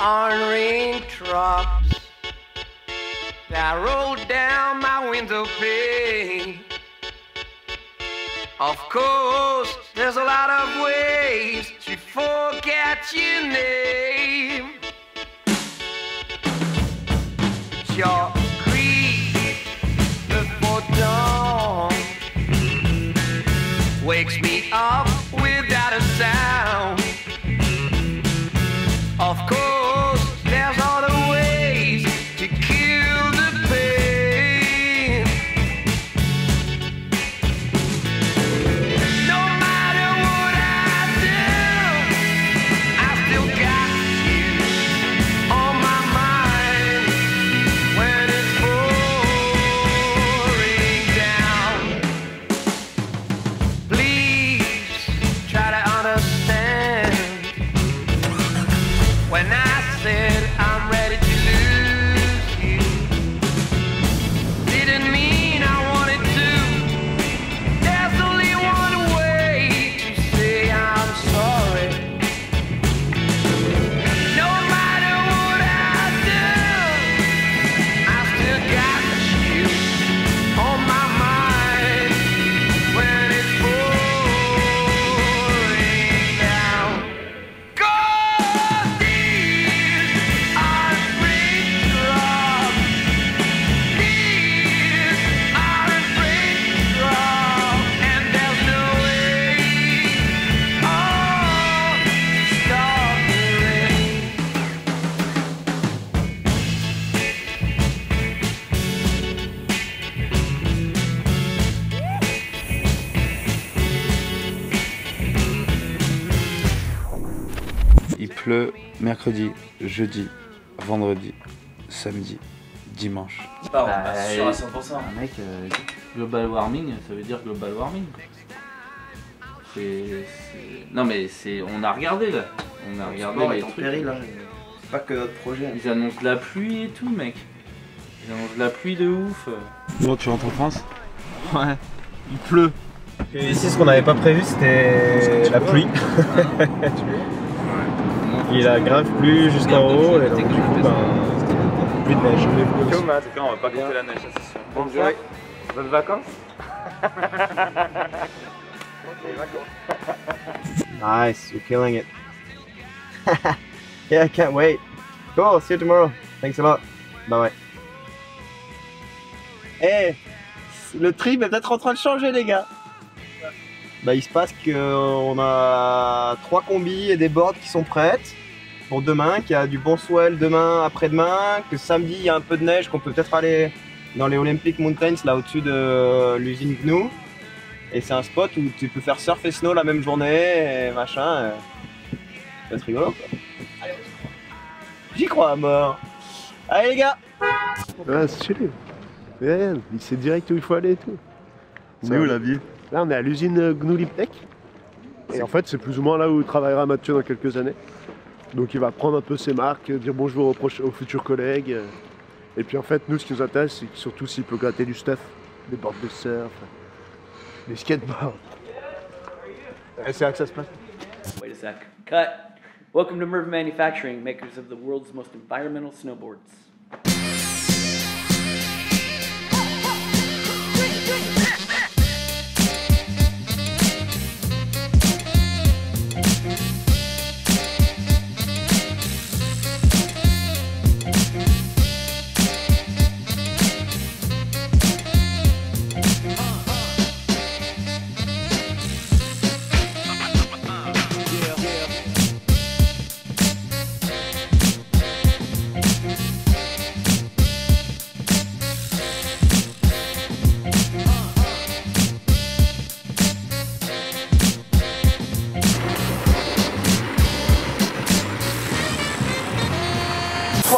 on raindrops that roll down my window pane. Of course, there's a lot of ways to forget your name. Your creep before dawn wakes me up without a sound. Of course, there's other ways to kill the pain. No matter what I do, I still got you on my mind when it's pouring down. Please try to understand. When I said I'm ready to lose you, didn't mean I wanted to. There's only one way to say I'm sorry. No matter what I do, I still got you on my mind when it's pouring down. Go! Il pleut mercredi, jeudi, vendredi, samedi, dimanche. Bah, on passe sûr à 100%. Mec, global warming, ça veut dire global warming. Non mais on a regardé là. On a regardé les trucs. Péril, hein. C'est pas que notre projet. Ils annoncent la pluie et tout, mec. Ils annoncent la pluie de ouf. Bon, tu rentres en France? Ouais, il pleut. Et ici, ce qu'on n'avait pas prévu, c'était la pluie. Il a grave plu jusqu'en haut, et donc du coup, plus de neige. En tout cas, on va pas compter la neige, ça c'est sûr. Bonne soirée. Bonnes vacances. Nice, you're killing it. Yeah, I can't wait. Cool, see you tomorrow. Thanks a lot. Bye bye. Hey, le trip est peut-être en train de changer, les gars. Bah, il se passe qu'on a 3 combis et des boards qui sont prêtes pour demain, qu'il y a du bon swell demain, après-demain, que samedi il y a un peu de neige, qu'on peut peut-être aller dans les Olympic Mountains là au-dessus de l'usine GNU. Et c'est un spot où tu peux faire surf et snow la même journée et machin. Ça va être rigolo quoi. J'y crois à mort. Allez les gars. Ouais, c'est stylé. Ouais, il sait direct où il faut aller et tout. On est où la vie? Là, on est à l'usine GNU Liptech. Et en fait, c'est plus ou moins là où travaillera Mathieu dans quelques années. Donc il va prendre un peu ses marques, dire bonjour aux futurs collègues. Et puis en fait, nous, ce qui nous intéresse, c'est surtout s'il peut gratter du stuff, des boards de surf, des skateboards. Et c'est là que ça se passe. Wait a sec. Cut. Welcome to Merv Manufacturing, makers of the world's most environmental snowboards.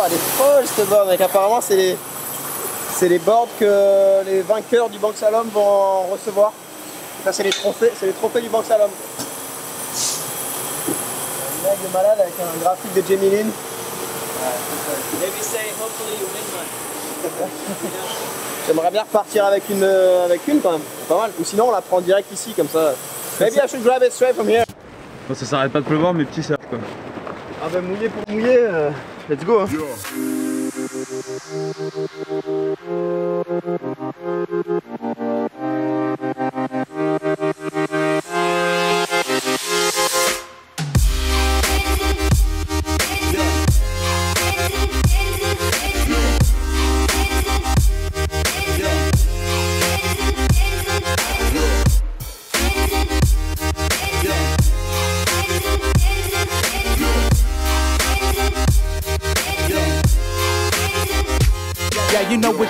Elle est folle cette board, mec. Apparemment c'est les boards que les vainqueurs du Banque Salom vont recevoir. Ça c'est les trophées du Banque Salom. Un mec de malade avec un graphique de Jamie Lynn. J'aimerais bien repartir avec une quand même, pas mal. Ou sinon on la prend direct ici comme ça. Maybe I should grab it straight from here. Bon, ça s'arrête pas de pleuvoir mais petit cerf quoi. Ah bah mouiller pour mouiller. Let's go hein. Yeah, you know what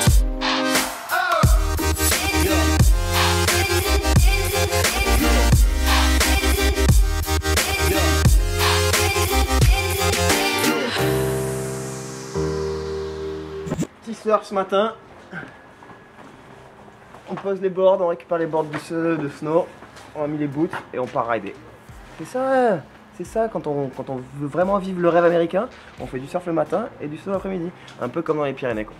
Petit surf ce matin. On pose les boards, on récupère les boards de snow, on a mis les boots et on part rider. C'est ça quand on veut vraiment vivre le rêve américain, on fait du surf le matin et du snow l'après-midi. Un peu comme dans les Pyrénées quoi.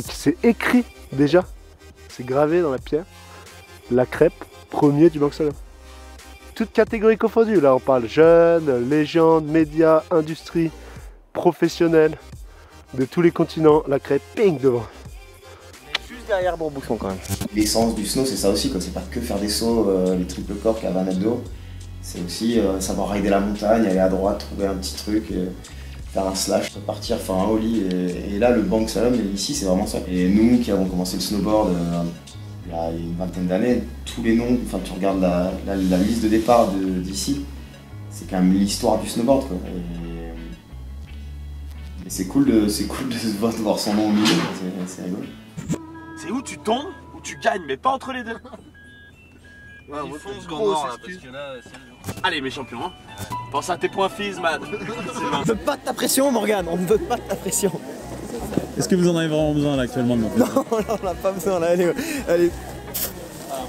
C'est écrit déjà, c'est gravé dans la pierre, la crêpe, premier du Banque Slalom. Toutes catégories confondues, là on parle jeunes, légendes, médias, industrie, professionnels, de tous les continents, la crêpe ping devant. Juste derrière Bourbousson quand même. L'essence du snow, c'est ça aussi, quoi. C'est pas que faire des sauts, les triple corks à 20 mètres de haut. C'est aussi savoir rider la montagne, aller à droite, trouver un petit truc, faire un slash, partir, faire un ollie. Et là, le Banque Slalom, ici, c'est vraiment ça. Et nous qui avons commencé le snowboard il y a une vingtaine d'années, tous les noms, enfin tu regardes la liste de départ d'ici, c'est quand même l'histoire du snowboard, quoi. Et c'est cool de voir son nom au milieu, c'est rigolo. C'est où tu tombes, où tu gagnes, mais pas entre les deux. Ouais, on fonce qu'on mord là, parce que là, Allez mes champions, hein. Pense à tes points fils, man. On veut pas de ta pression Morgane, on ne veut pas de ta pression. Est-ce que vous en avez vraiment besoin là actuellement de mon Non, on n'a pas besoin là, allez.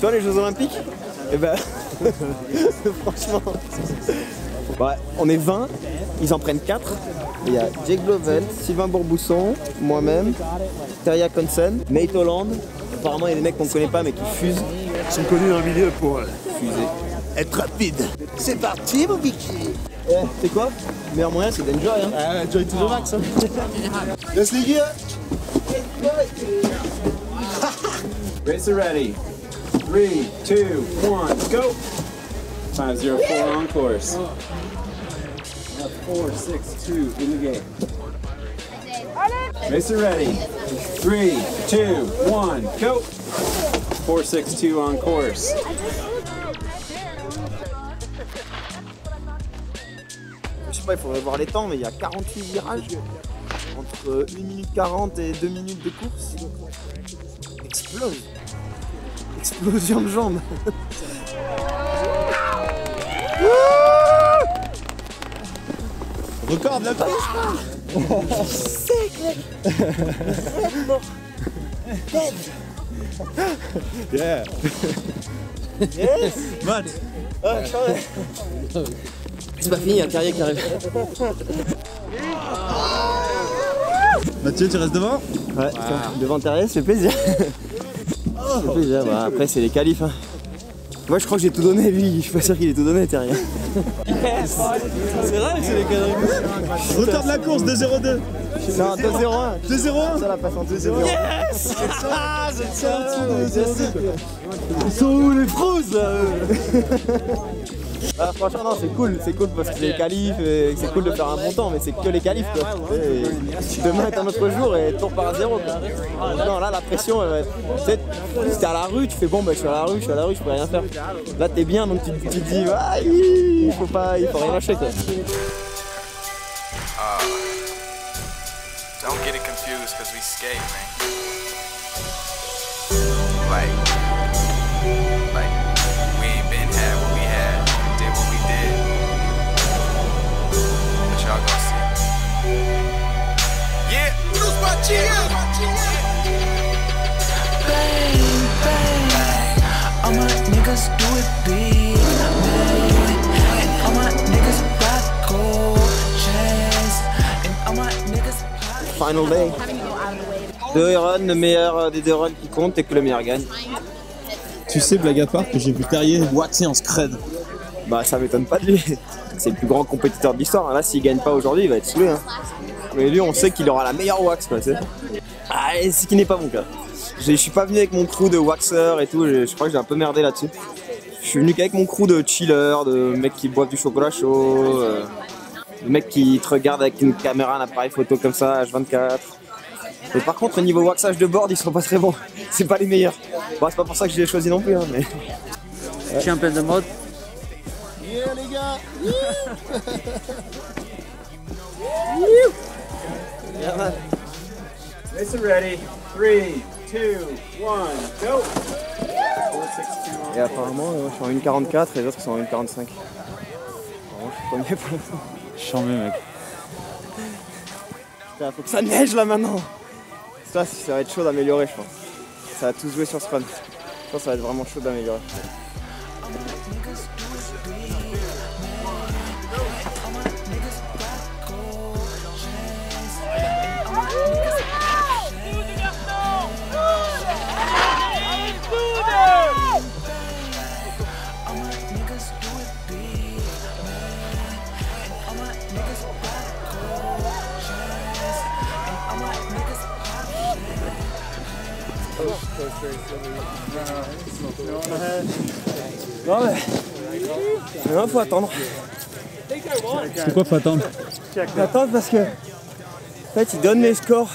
Toi les Jeux Olympiques, eh ben, franchement, ouais, on est 20, ils en prennent 4. Il y a Jake Lovell, Sylvain Bourbousson, moi-même, Terja Consen, Nate Holland. Apparemment il y a des mecs qu'on ne connaît pas mais qui fusent. Ils sont connus dans le milieu pour Fuser. être rapide. C'est parti mon Vicky. C'est quoi? Le meilleur moyen c'est d'enjoy hein. Enjoy to the max. Laisse les gars. Racer ready. 3, 2, 1, go! 504 on course. 4, 6, 2 in the game. Racer ready. 3, 2, 1, go! 4, 6, 2 on course. Je sais pas, il faudrait voir les temps, mais il y a 48 virages entre 1 minute 40 et 2 minutes de course. Explose. Explosion de jambes. Record de la piste. Sec mec. Dead. Yeah. Yes. Matt. Ah, c'est pas fini, il y a un Terrier qui arrive. Mathieu, tu restes devant? Ouais, devant Terrier, ça fait plaisir. Ça fait plaisir, bah, après c'est les qualifs. Hein. Moi je crois que j'ai tout donné, lui, je suis pas sûr qu'il ait tout donné, Terrier. Yes. C'est vrai que c'est les conneries. Record de la course, 2-0-2. C'est un 2-0-1. 2-0-1. Ça la passe en 2-0. Yes. Ah, je tiens en dessous de Ils sont où les pros là? Ah, franchement non c'est cool parce que c'est les qualifs et c'est cool de faire un bon temps mais c'est que les qualifs quoi. Et demain est un autre jour et tout repart à 0 quoi. Non là la pression elle va être... Si t'es à la rue tu fais bon bah je suis à la rue, je peux rien faire. Là t'es bien donc tu te dis ah, il faut rien lâcher quoi. Don't get it confused because we skate, man. Like, we ain't been had what we had, did what we did. But y'all gonna see. Yeah, lose my cheers. Bang, bang. All my niggas do it big, man. And all my niggas got gold chains. And all my niggas. Final day. 2 runs, le meilleur des 2 runs qui compte et que le meilleur gagne. Tu sais, blague à part, que j'ai vu Terrier waxer en scred. Bah ça m'étonne pas de lui. C'est le plus grand compétiteur de l'histoire. Là, s'il gagne pas aujourd'hui, il va être saoulé. Hein. Mais lui, on sait qu'il aura la meilleure wax, quoi, tu sais. Ah, ce qui n'est pas mon cas. Je suis pas venu avec mon crew de waxers et tout. Je crois que j'ai un peu merdé là-dessus. Je suis venu qu'avec mon crew de chillers, de mecs qui boivent du chocolat chaud, de mecs qui te regardent avec une caméra, un appareil photo comme ça, H24. Mais par contre, au niveau waxage de board, ils sont pas très bons. C'est pas les meilleurs. Bon, c'est pas pour ça que je les ai choisis non plus, hein, mais. Champion de mode. Yeah, les gars. Yeah, man. Listen ready. 3, 2, 1, go. 462. Et apparemment, je suis en 1,44 et les autres sont en 1,45. Alors, je suis premier pour l'instant. Chambé, mec. Putain, faut que ça neige là maintenant. Ça va être chaud d'améliorer, je pense. Ça va tout jouer sur ce run. Je pense que ça va être vraiment chaud d'améliorer. Non mais faut attendre. C'est quoi, faut attendre? Faut attendre parce que en fait ils donnent les scores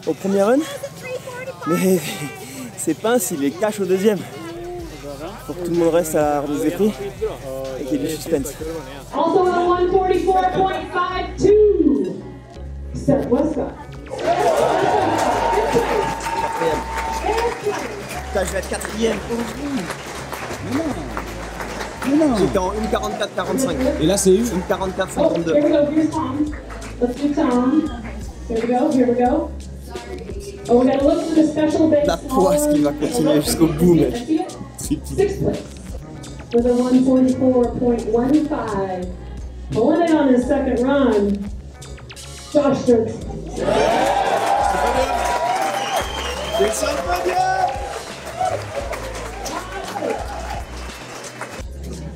au premier run, mais c'est pince, il les cache au deuxième. Pour que tout le monde reste à la remise des prix et qu'il y ait du suspense. Also at 144.52. Seth Westcott. Putain, je vais être quatrième. J'étais en 1,44,45. Et là, c'est 1,44,52. Here we go, here's Tom. Let's do Tom. Here we go, here we go. Oh, we gotta look for the special base. La poisse qui va continuer jusqu'au bout, mec. Sixth place. With a 144.15. Pulling it on his second run. Josh Dirks.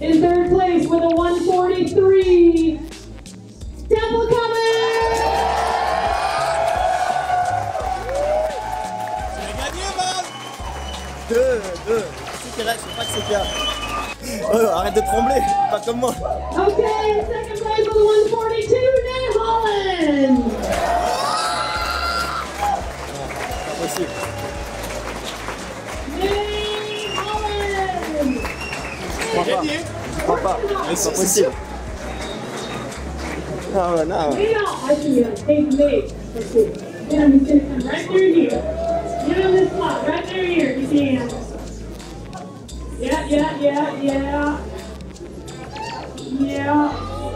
In third place with a 143. Temple Cummins! Deux. C'est qu'il reste, je sais pas que c'est qu'il y a. Arrête de trembler, pas comme moi. Okay, in second place with a 142, Nate Holland! Pas possible. Nate Holland! Je crois pas. C'est pas possible. Ah ouais, non. Nate, I see you. Hey, Nate. Let's see. Get him, he's gonna come right through here. Get him this spot, right through here, if you can. Yeah. Yeah.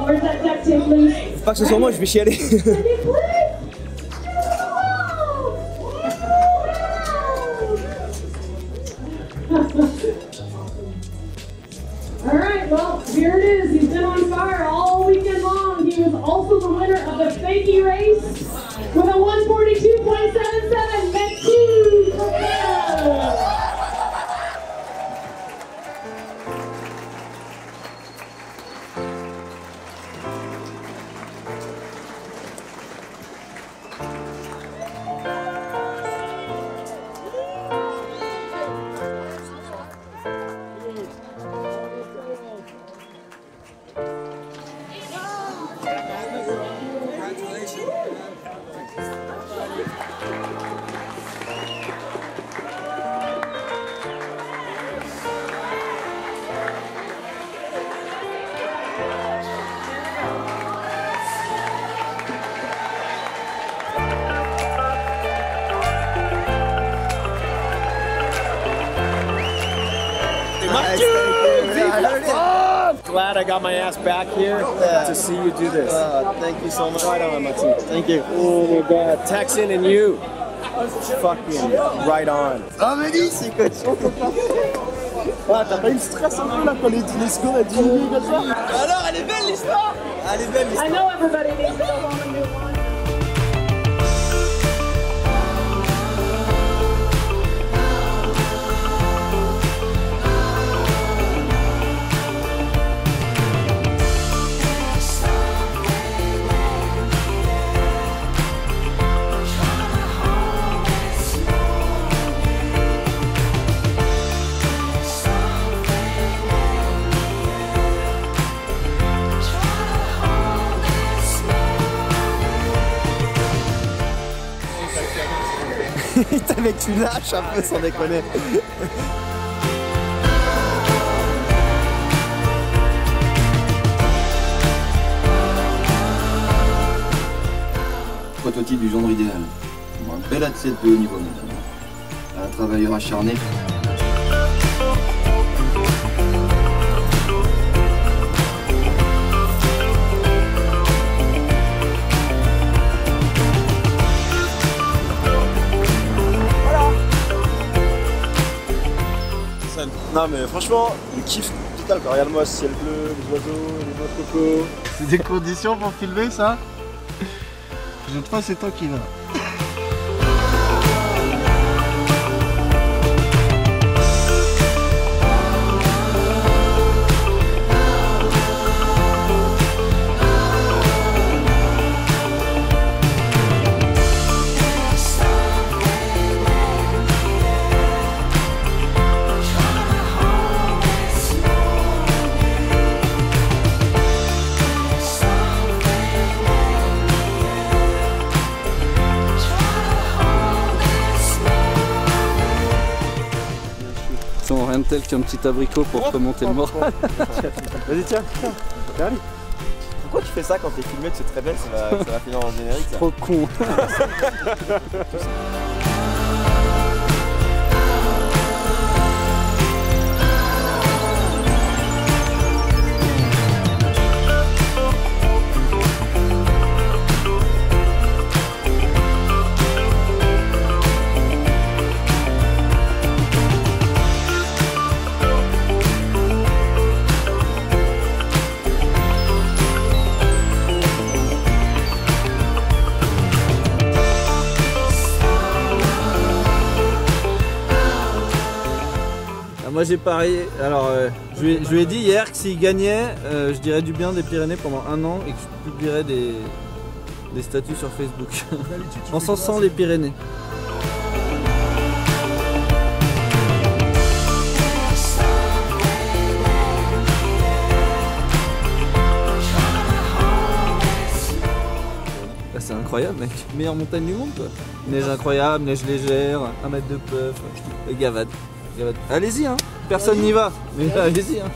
Where's that duct tape, please? Faut pas que ce soit moi, je vais chialer. All right, well, here it is. He's been on fire all weekend long. He was also the winner of the Fakey race with a 142.77. Matthew Correa. Glad I got my ass back here to see you do this. Thank you so much. Right on, my team. Thank you. Oh my God, Texan and you. Fucking right on. Ah, mais dis, c'est que ah, t'as pas eu le stress un peu là quand les scores a diminué comme ça? Alors, elle est belle l'histoire. Elle est belle l'histoire. I know everybody needs to go home and do one. Mec, tu lâches un peu sans déconner. Prototype du gendre idéal. Un bel athlète de haut niveau notamment. Un travailleur acharné. Non mais franchement, le kiff total quoi. Regarde-moi, ciel bleu, les oiseaux, les noix de coco. C'est des conditions pour filmer ça? Prochaine fois c'est toi qui vas. Rien de tel qu'un petit abricot pour remonter le moral. Vas-y tiens, allez. Pourquoi tu fais ça quand t'es filmé, tu sais très bien que ça va finir en générique ça. Trop con. Moi j'ai parié, alors je lui ai dit hier que s'il gagnait, je dirais du bien des Pyrénées pendant 1 an et que je publierais des statuts sur Facebook. En sensant les Pyrénées. Bah, c'est incroyable mec, meilleure montagne du monde quoi. Neige incroyable, neige légère, 1 mètre de puff, gavade. Allez-y, hein. Personne n'y va, mais allez-y. Hein.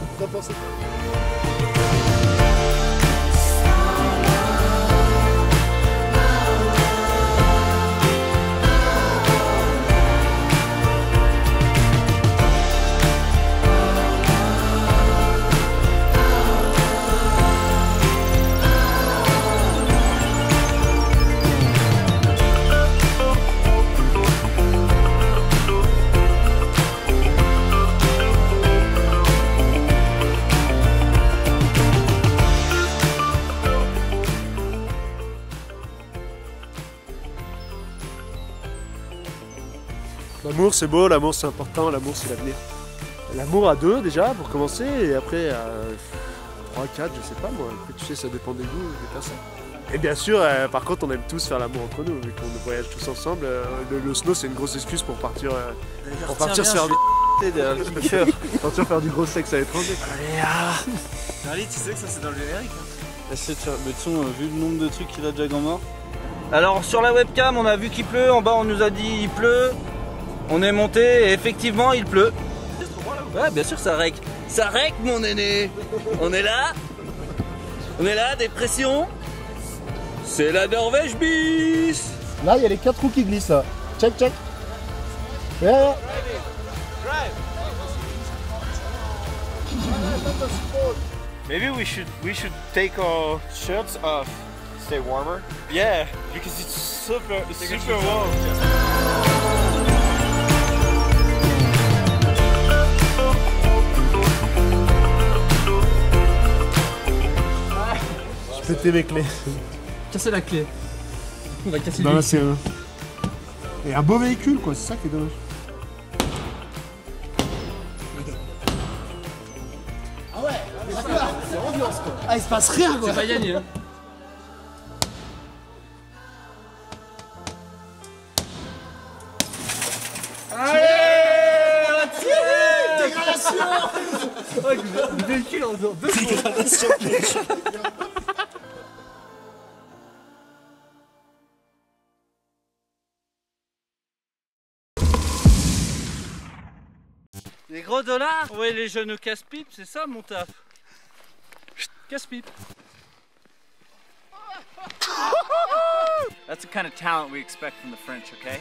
L'amour c'est beau, l'amour c'est important, l'amour c'est l'avenir. L'amour à 2 déjà pour commencer et après à 3, 4, je sais pas moi, après, tu sais ça dépend des goûts des personnes. Et bien sûr, par contre on aime tous faire l'amour entre nous, vu qu'on voyage tous ensemble. Le snow c'est une grosse excuse pour partir se faire partir faire du gros sexe à l'étranger. Allez, Charlie, tu sais que ça c'est dans le générique hein. Mais de toute façon, vu le nombre de trucs qu'il a déjà mort. Alors sur la webcam on a vu qu'il pleut, en bas on nous a dit il pleut. On est monté et effectivement il pleut. Ouais bien sûr ça règle. Ça règle mon néné. On est là. On est là, des pressions. C'est la Norvège bis. Là il y a les 4 roues qui glissent là. Check check. Ouais. Maybe we should take our shirts off. Stay warmer. Yeah, because it's super warm. J'ai pété mes clés. Casser la clé. On va casser Bah le là c'est et un beau véhicule quoi, c'est ça qui est dommage. Ah ouais, c'est ambiance quoi. Ah il se passe rien quoi. C'est pas gagné hein. Allez, dégradation. Le véhicule en deux dégradation. Les gros dollars? Ouais, les jeunes casse-pipe, c'est ça mon taf. Casse-pipe. That's the kind of talent we expect from the French, okay?